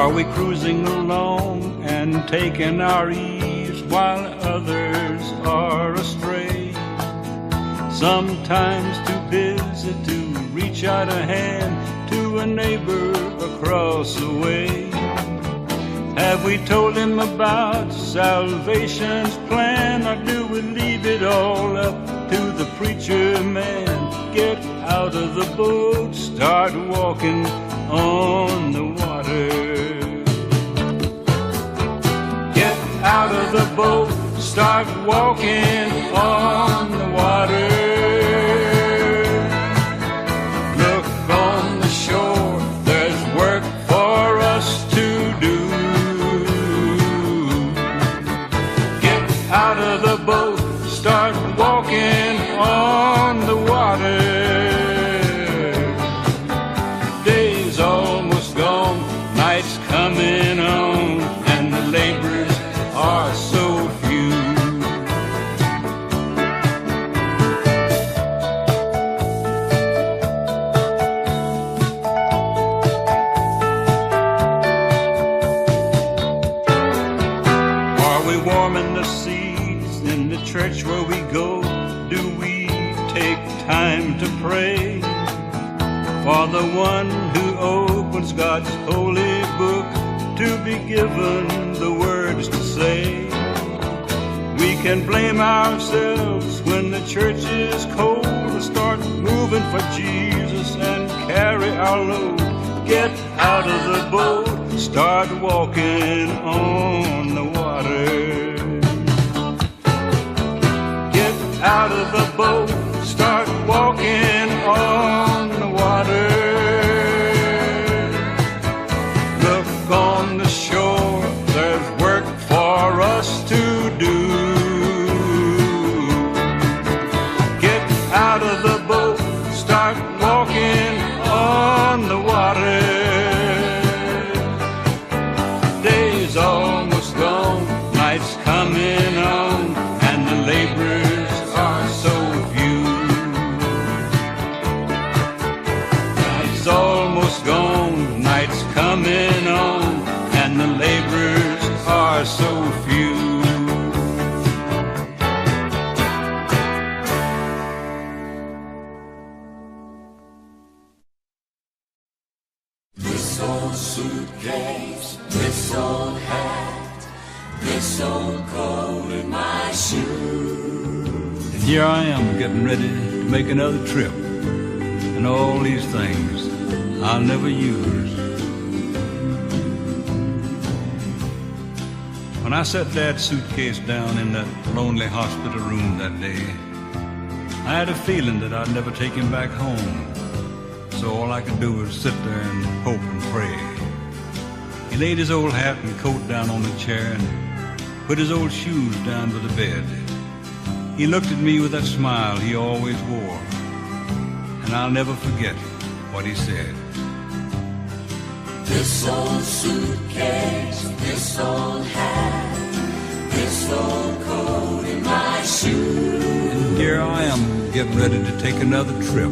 Are we cruising along and taking our ease while others are astray? Sometimes too busy to reach out a hand to a neighbor across the way. Have we told him about salvation's plan, or do we leave it all up to the preacher man? Get out of the boat, start walking on the water. Get out of the boat, start walking on the water. Look on the shore, there's work for us to do. Get out of the boat, start walking on the water. Day's almost gone, night's coming on, and the laborers are so few. Are we warming the seas in the church where we go? Do we take time to pray for the one who opens God's holy book to be given the words to say? We can blame ourselves when the church is cold, to start moving for Jesus and carry our load. Get out of the boat, start walking on the water. Get out of the boat, start walking on the water. Look on the shore, there's work for us to do. Get out of the boat, start walking on the water. Day's almost gone, night's coming on, and the laborers are so few. Night's almost gone, night's coming on, and the laborers are so few. This old suitcase, this old hat, this old coat and my shoes. And here I am getting ready to make another trip, and all these things I'll never use. When I set Dad's suitcase down in that lonely hospital room that day, I had a feeling that I'd never take him back home. So all I could do was sit there and hope and pray. He laid his old hat and coat down on the chair and put his old shoes down by the bed. He looked at me with that smile he always wore, and I'll never forget what he said. This old suitcase, this old hat, this old coat and my shoes. And here I am getting ready to take another trip,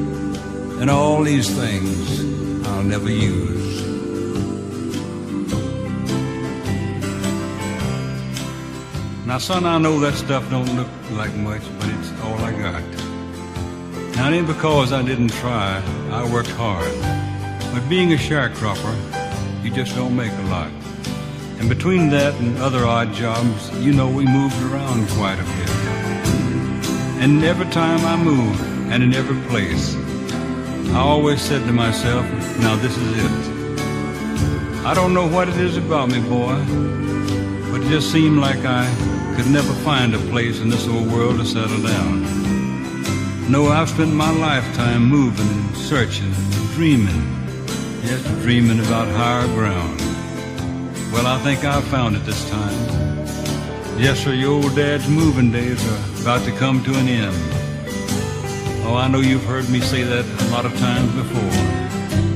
and all these things I'll never use. Now, son, I know that stuff don't look like much, but it's all I got. Now, it ain't because I didn't try. I worked hard. But being a sharecropper, you just don't make a lot. And between that and other odd jobs, you know, we moved around quite a bit. And every time I moved, and in every place, I always said to myself, now this is it. I don't know what it is about me, boy, but it just seemed like I could never find a place in this old world to settle down. No, I've spent my lifetime moving and searching and dreaming, yes, dreaming about higher ground. Well, I think I've found it this time. Yes, sir, your old dad's moving days are about to come to an end. Oh, I know you've heard me say that a lot of times before.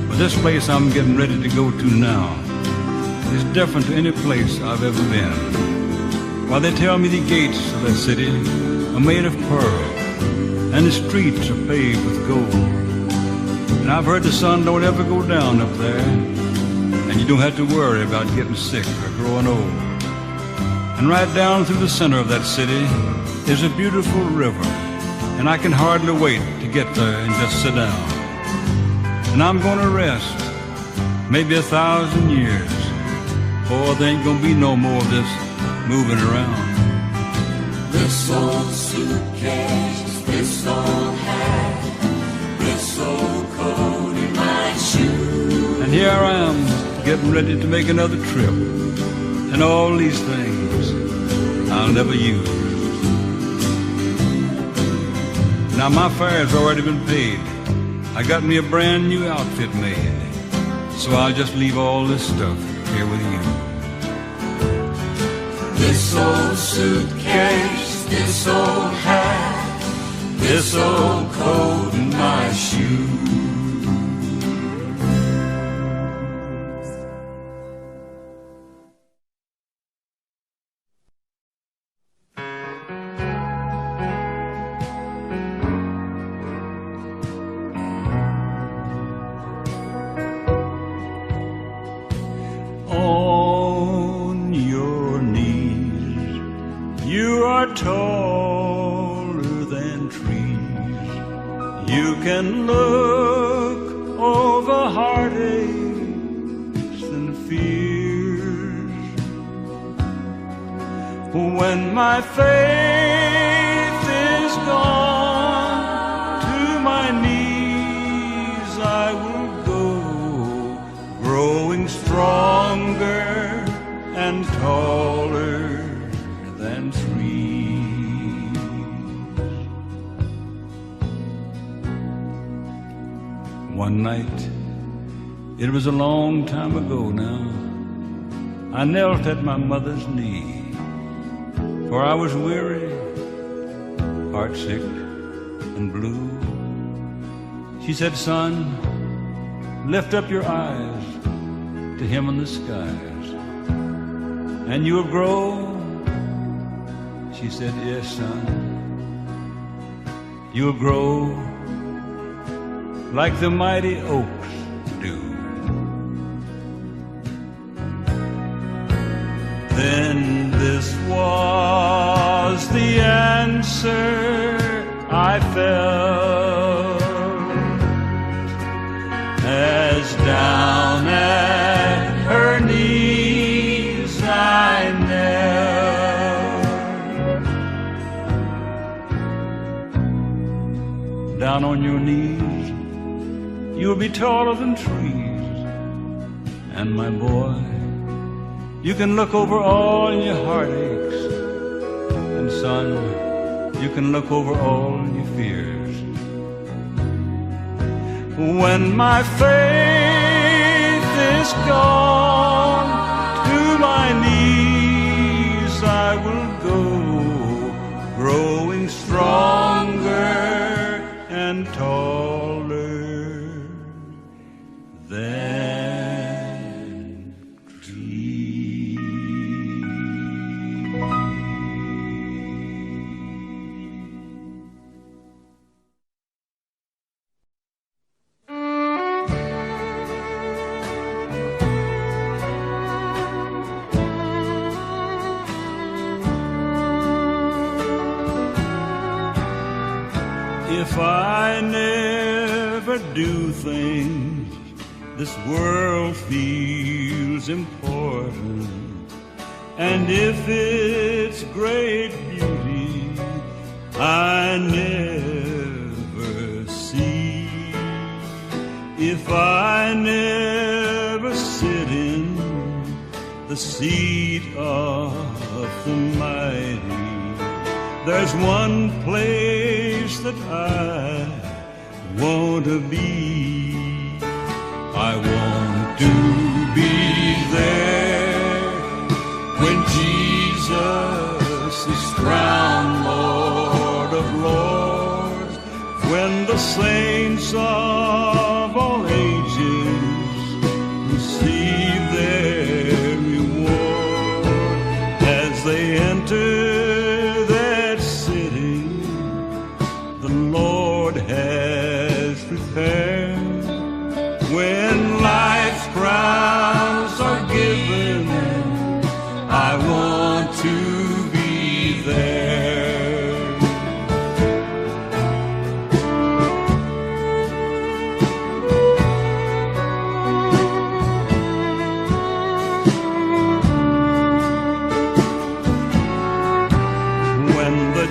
But this place I'm getting ready to go to now is different to any place I've ever been. Why, they tell me the gates of that city are made of pearl, and the streets are paved with gold. And I've heard the sun don't ever go down up there, and you don't have to worry about getting sick or growing old. And right down through the center of that city is a beautiful river, and I can hardly wait to get there and just sit down. And I'm gonna rest, maybe 1,000 years. Boy, there ain't gonna be no more of this moving around. This old suitcase, this old hat, this old coat in my shoe. And here I am, getting ready to make another trip. And all these things I'll never use. Now my fare's already been paid. I got me a brand new outfit made. So I'll just leave all this stuff here with you. This old suitcase, this old hat, this old coat and my shoes. On your knees, you are taller than trees. You can look over heartaches and fears. When my faith is gone, to my knees I will go, growing stronger and taller than trees. One night, it was a long time ago now, I knelt at my mother's knee, for I was weary, heartsick, and blue. She said, "Son, lift up your eyes to him in the skies, and you will grow." She said, "Yes, son, you will grow like the mighty oaks do." Then this was the answer I felt as down at her knees I knelt. Down on your knees, you'll be taller than trees. And my boy, you can look over all your heartaches. And son, you can look over all your fears. When my faith is gone, to my knees I will go, growing stronger and taller than trees. If I never do things this world feels important, and if its great beauty I never see, if I never sit in the seat of the mighty, there's one place that I want to be. I want to be there when Jesus is crowned Lord of Lords, when the saints of all ages receive their reward as they enter that city the Lord has prepared. When life's crowns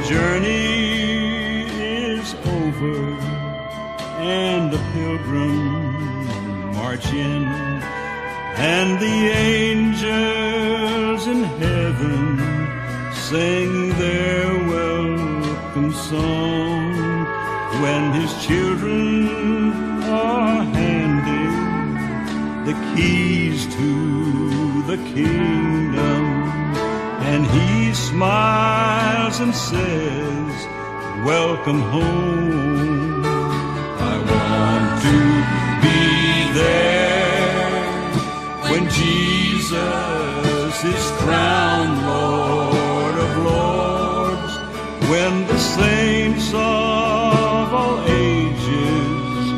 journey is over and the pilgrims march in, and the angels in heaven sing their welcome song when his children are handed the keys to the kingdom, and he smiles and says, welcome home. I want to be there when Jesus is crowned Lord of Lords, when the saints of all ages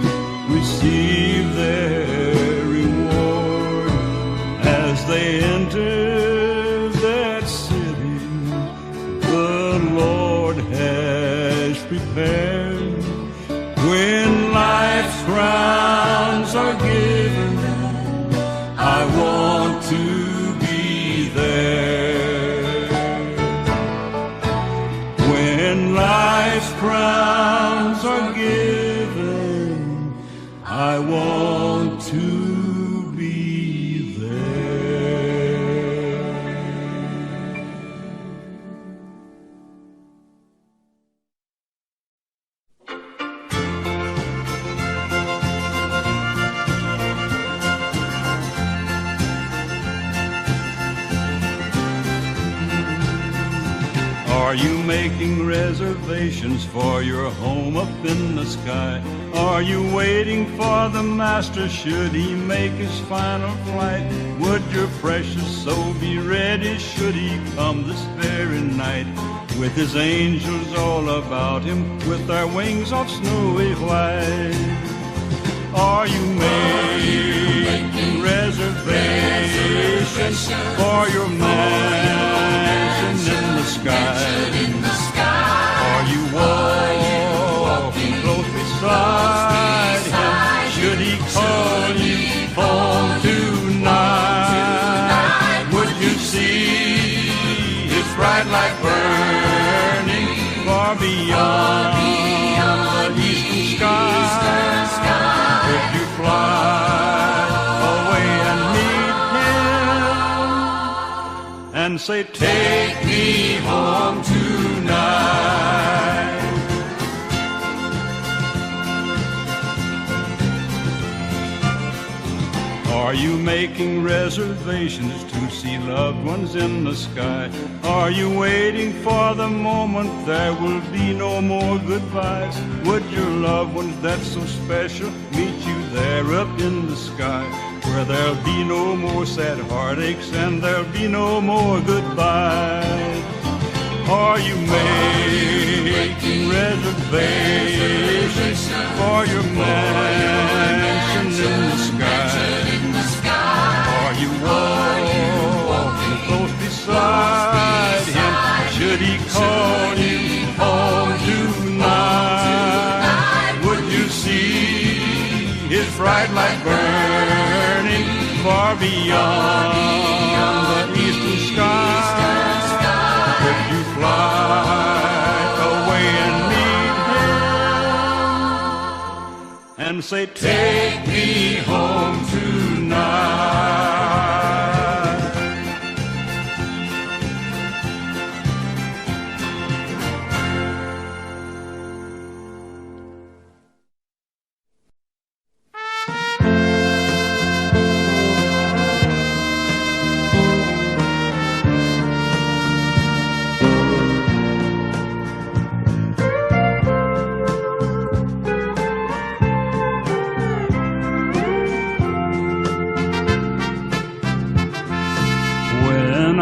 receive their reward as they enter that city the Lord has prepared. When life's crowns are given, I want to be there. When life's crowns are given, I want to be there. Are you making reservations for your home up in the sky? Are you waiting for the master should he make his final flight? Would your precious soul be ready should he come this very night? With his angels all about him, with their wings of snowy white. Are you making reservations for your mansion in the sky? Are you walking close beside him? Should he call you home tonight? Would you see his bright light burning far beyond the eastern sky? Could you fly away and meet him and say, take me home tonight? Are you making reservations to see loved ones in the sky? Are you waiting for the moment there will be no more goodbyes? Would your loved ones that's so special meet you there up in the sky, where there'll be no more sad heartaches and there'll be no more goodbyes? Are you making reservations for your mansion in the sky? Are you walking close beside him? Should he call you home tonight? Would you see his bright light burning far beyond the eastern sky? Could you fly away and meet him and say, take me home tonight?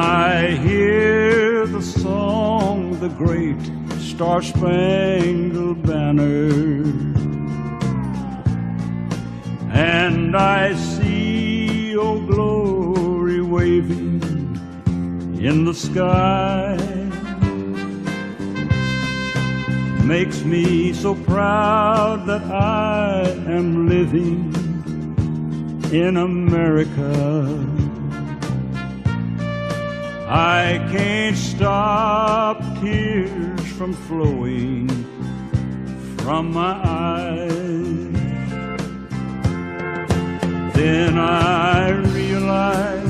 I hear the song, the great Star-Spangled Banner, and I see, oh glory, waving in the sky. Makes me so proud that I am living in America. I can't stop tears from flowing from my eyes. Then I realize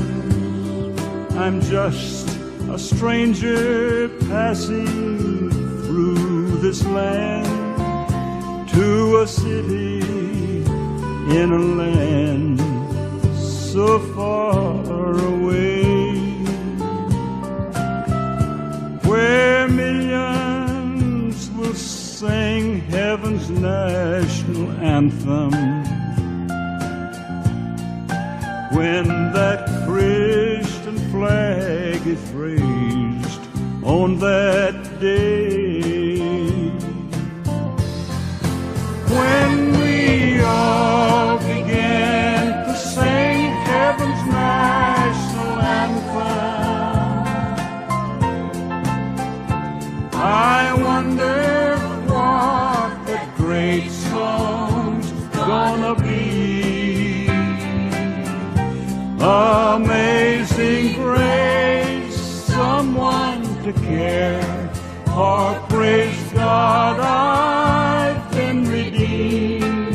I'm just a stranger passing through this land to a city in a land so far away, where millions will sing heaven's national anthem when that Christian flag is raised on that day. When we all begin to sing heaven's national anthem, I wonder what that great song's gonna be. Amazing grace, someone to care for, praise God, I've been redeemed.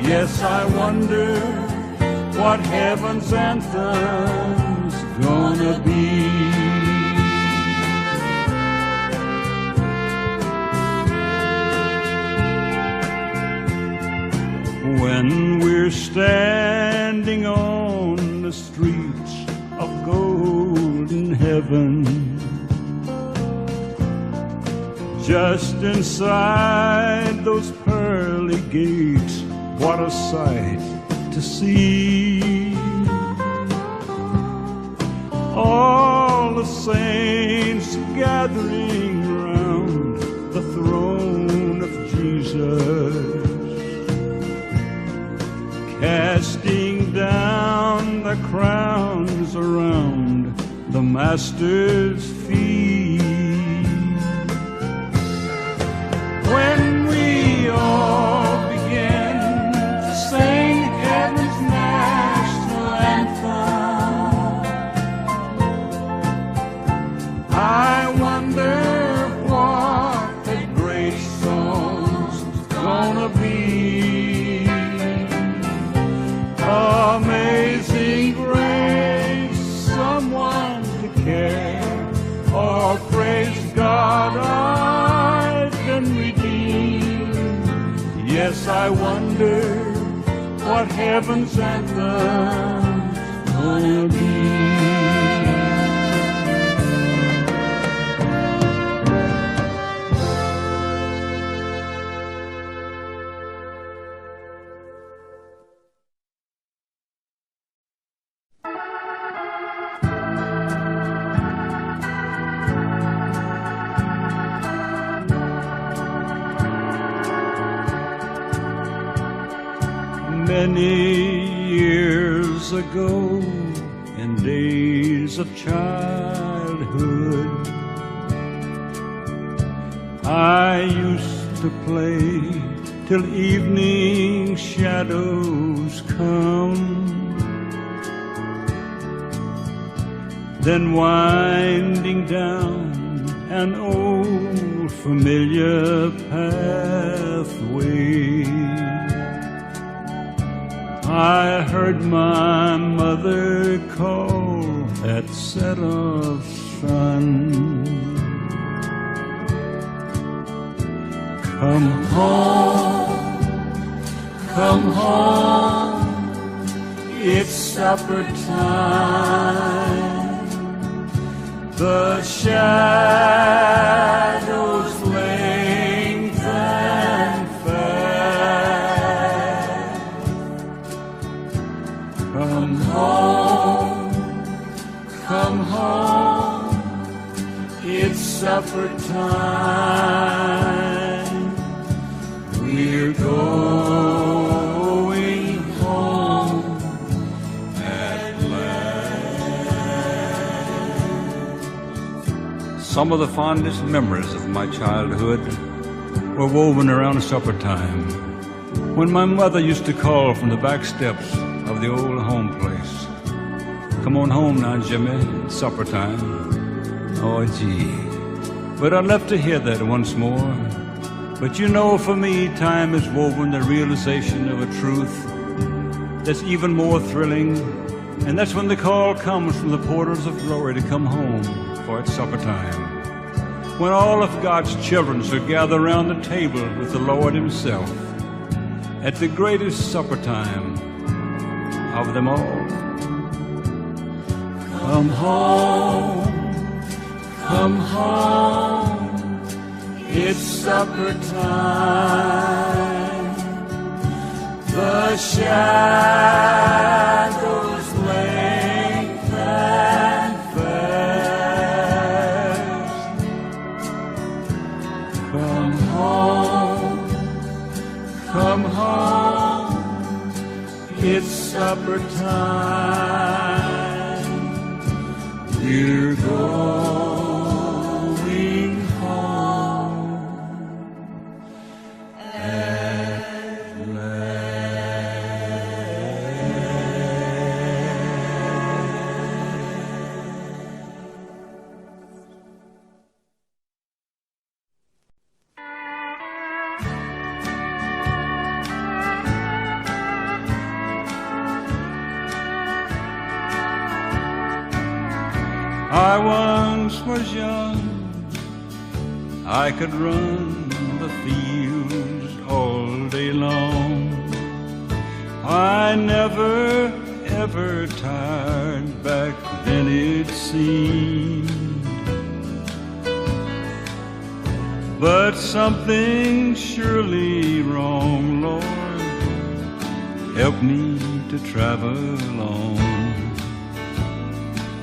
Yes, I wonder what heaven's anthem's gonna be. When we're standing on the streets of golden heaven, just inside those pearly gates, what a sight to see. All the saints gathering round the throne of Jesus, casting down the crowns around the Master's feet. When we all begin to sing heaven's national anthem, I wonder what that great song's gonna be. Amazing grace, someone to care, or praise God, I've been redeemed. Yes, I wonder what heaven's anthem's gonna be. Many years ago, in days of childhood, I used to play till evening shadows come. Then winding down an old familiar pathway, I heard my mother call at set of sun. Come home, come home, it's supper time. The shadows lengthen fast. Come home, come home, it's supper time. We're going home at last. Some of the fondest memories of my childhood were woven around supper time, when my mother used to call from the back steps of the old home place. Come on home now, Jimmie, it's supper time. Oh, gee, but I'd love to hear that once more. But you know, for me, time has woven the realization of a truth that's even more thrilling, and that's when the call comes from the portals of glory to come home, for it's supper time, when all of God's children shall gather round the table with the Lord himself at the greatest supper time of them all. Come home, come home, it's supper time. The shadows lengthen fast. Come home, it's supper time. We're going home at I once was young, I could run the fields all day long. I never, ever tired, back then it seemed. But something surely wrong, Lord, help me to travel on.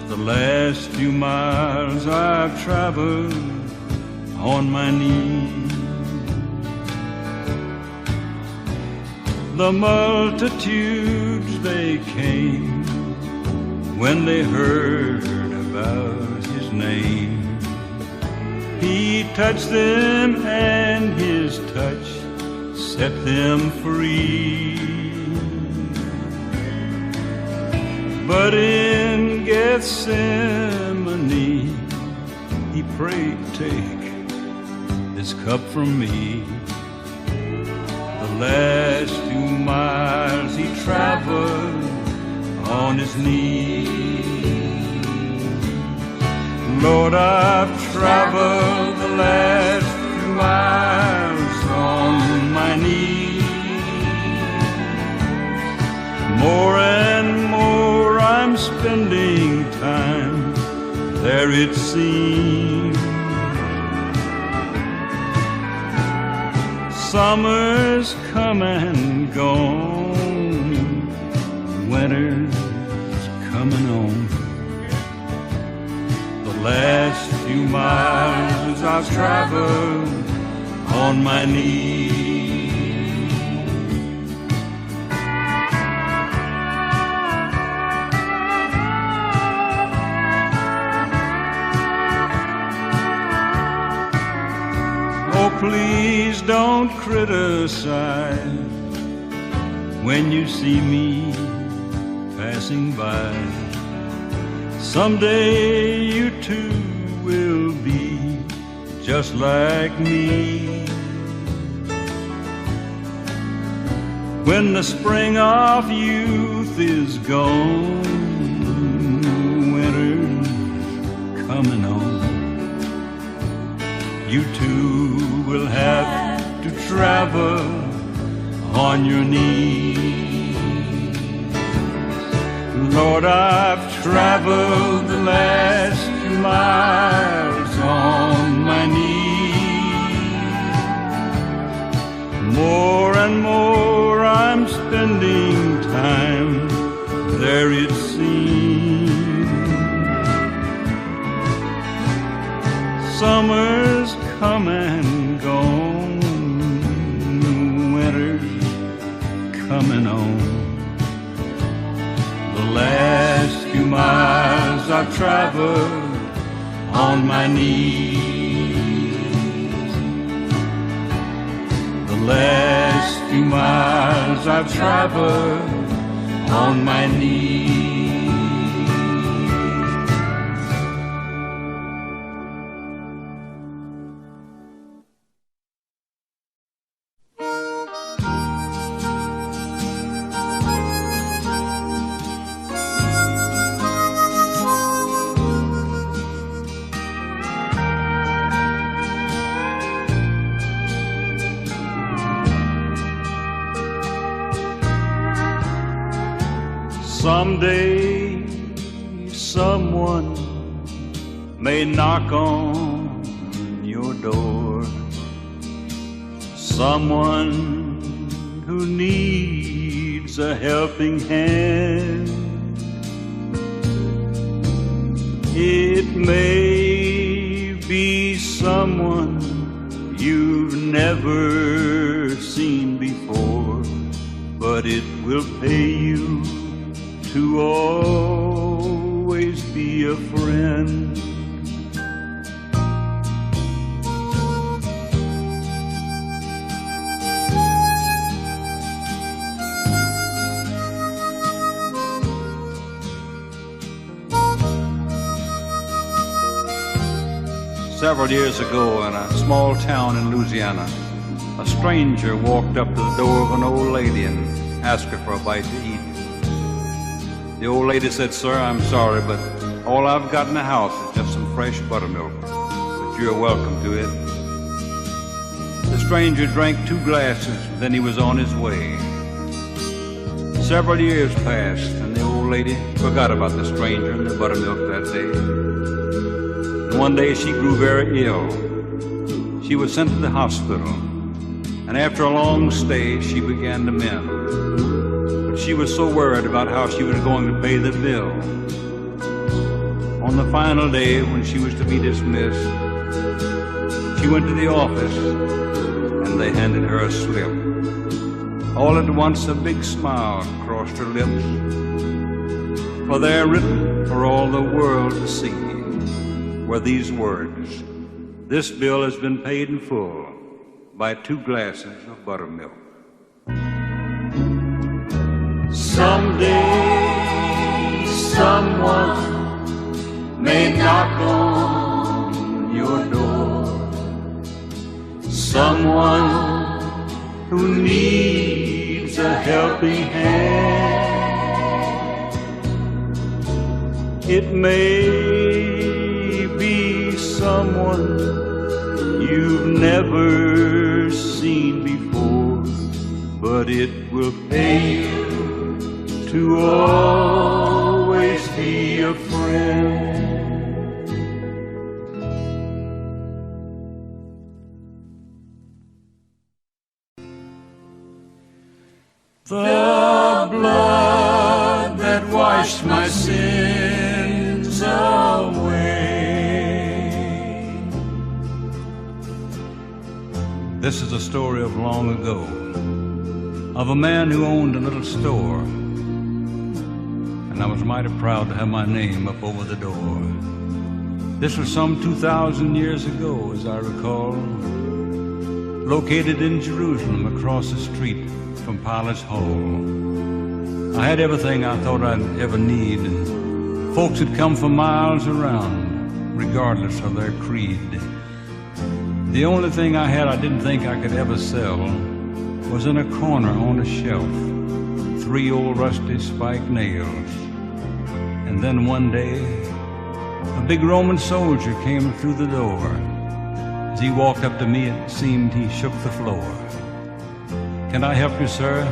The last few miles I've traveled on my knees. The multitudes, they came when they heard about his name. He touched them and his touch set them free. But in Gethsemane, he prayed, take this cup from me. The last 2 miles he traveled on his knees. Lord, I've traveled the last 2 miles on my knees. More and more I'm spending time there, it seems. Summer's come and gone, winter's coming on. The last few miles I've traveled on my knees. Oh, please don't criticize when you see me passing by. Someday you too will be just like me. When the spring of youth is gone, winter's coming on. You too will have to travel on your knees. Lord, I've traveled the last 2 miles on my knees. More and more I'm spending time there, it seems. Summer's come and gone, winter's coming on. The last few miles I've traveled on my knees. The last few miles I've traveled on my knees. Someday someone may knock on your door, someone who needs a helping hand. It may be someone you've never seen before, but it will pay you to always be a friend. Several years ago in a small town in Louisiana, a stranger walked up to the door of an old lady and asked her for a bite to eat. The old lady said, "Sir, I'm sorry, but all I've got in the house is just some fresh buttermilk, but you're welcome to it." The stranger drank 2 glasses, then he was on his way. Several years passed, and the old lady forgot about the stranger and the buttermilk that day. One day she grew very ill. She was sent to the hospital, and after a long stay, she began to mend. But she was so worried about how she was going to pay the bill. On the final day, when she was to be dismissed, she went to the office, and they handed her a slip. All at once, a big smile crossed her lips, for there, written for all the world to see, were these words: "This bill has been paid in full by 2 glasses of buttermilk." Someday someone may knock on your door, someone who needs a helping hand. It may be someone you've never seen before, but it will pay you to always be a friend. The blood that washed my sins away. This is a story of long ago, of a man who owned a little store, and I was mighty proud to have my name up over the door. This was some 2,000 years ago, as I recall, located in Jerusalem across the street from Pilate's Hall. I had everything I thought I'd ever need, and folks had come from miles around, regardless of their creed. The only thing I had I didn't think I could ever sell was in a corner on a shelf, 3 old rusty spike nails. And then one day, a big Roman soldier came through the door. As he walked up to me, it seemed he shook the floor. "Can I help you, sir?"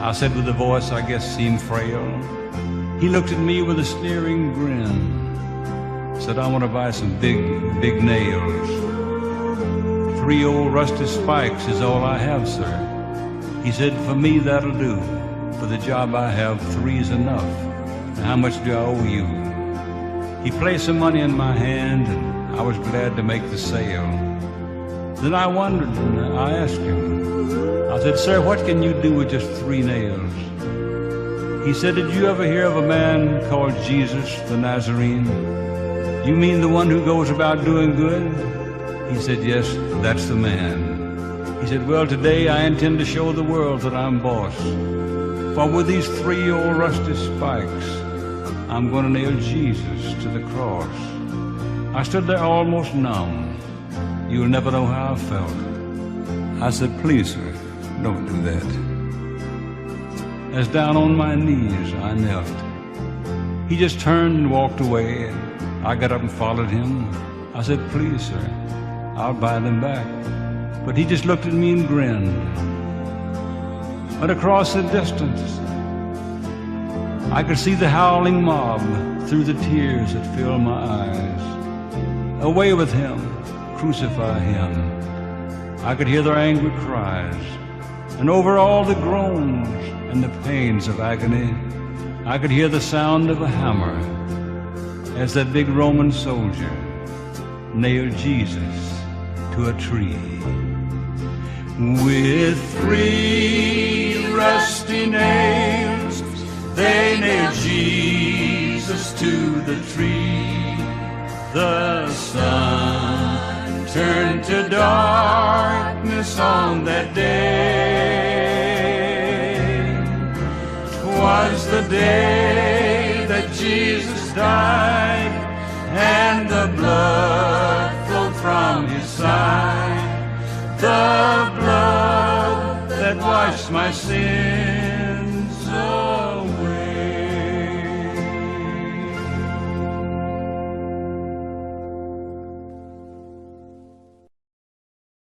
I said with a voice I guess seemed frail. He looked at me with a sneering grin, said, "I want to buy some big nails. 3 old rusty spikes is all I have, sir." He said, "For me that'll do. For the job I have, 3's enough. Now, how much do I owe you?" He placed some money in my hand, and I was glad to make the sale. Then I wondered, and I asked him, I said, "Sir, what can you do with just 3 nails?" He said, "Did you ever hear of a man called Jesus the Nazarene? You mean the one who goes about doing good?" He said, "Yes, that's the man." He said, "Well, today I intend to show the world that I'm boss. For with these 3 old rusty spikes, I'm going to nail Jesus to the cross." I stood there almost numb. You'll never know how I felt. I said, "Please, sir, don't do that." As down on my knees I knelt, he just turned and walked away. I got up and followed him. I said, "Please, sir, I'll buy them back." But he just looked at me and grinned. But across the distance, I could see the howling mob through the tears that filled my eyes. Away with him, crucify him. I could hear their angry cries, and over all the groans and the pains of agony, I could hear the sound of a hammer as that big Roman soldier nailed Jesus to a tree. With 3 rusty nails, they nailed Jesus to the tree. The sun turned to darkness on that day. 'Twas the day that Jesus died, and the blood flowed from his side. The blood that washed my sins